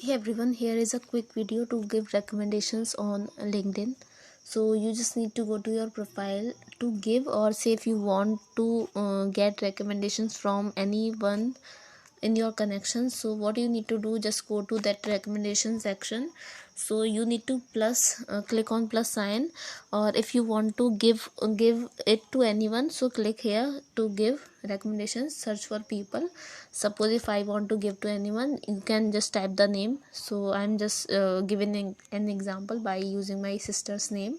Hey everyone, here is a quick video to give recommendations on LinkedIn. So you just need to go to your profile to give, or say if you want to get recommendations from anyone in your connections. So what you need to do, just go to that recommendation section. So you need to click on plus sign, or if you want to give it to anyone, so click here to give recommendations. Search for people. Suppose if I want to give to anyone, you can just type the name. So I'm just giving an example by using my sister's name.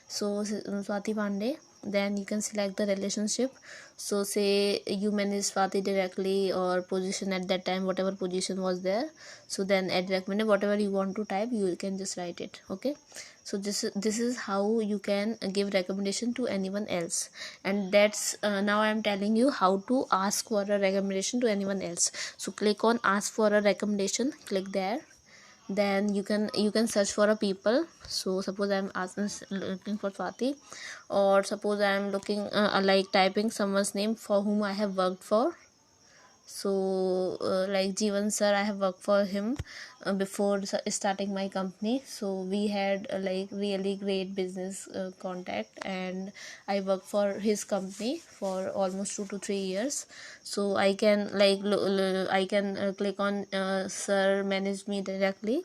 So Swati Pandey. Then you can select the relationship. So say you manage Swati directly, or position at that time, whatever position was there. So then add recommended, whatever you want to type, you can just write it. Okay, so this is how you can give recommendation to anyone else. And that's now I'm telling you how to ask for a recommendation to anyone else. So click on ask for a recommendation, click there. Then you can search for a people. So suppose I'm looking for Swati, or suppose I'm looking like typing someone's name for whom I have worked for. So like Jeevan sir, I have worked for him before starting my company. So we had like really great business contact, and I worked for his company for almost 2 to 3 years. So I can I can click on sir manage me directly.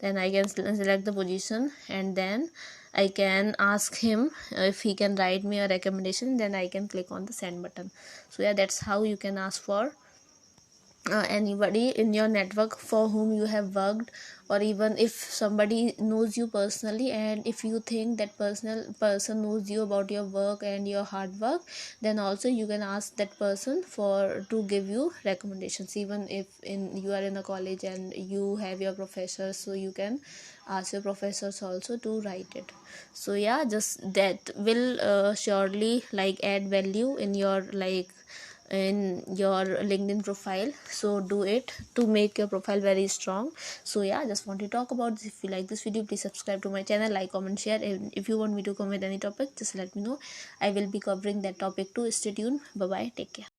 Then I can select the position, and then I can ask him if he can write me a recommendation. Then I can click on the send button. So yeah, that's how you can ask for anybody in your network for whom you have worked. Or even if somebody knows you personally, and if you think that personal person knows you about your work and your hard work, then also you can ask that person for to give you recommendations. Even if you are in a college and you have your professors, so you can ask your professors also to write it. So yeah, just that will surely like add value in your LinkedIn profile. So do it to make your profile very strong. So yeah, just want to talk about this. If you like this video, please subscribe to my channel, like, comment, share. And if you want me to comment any topic, just let me know. I will be covering that topic too. Stay tuned. Bye bye, take care.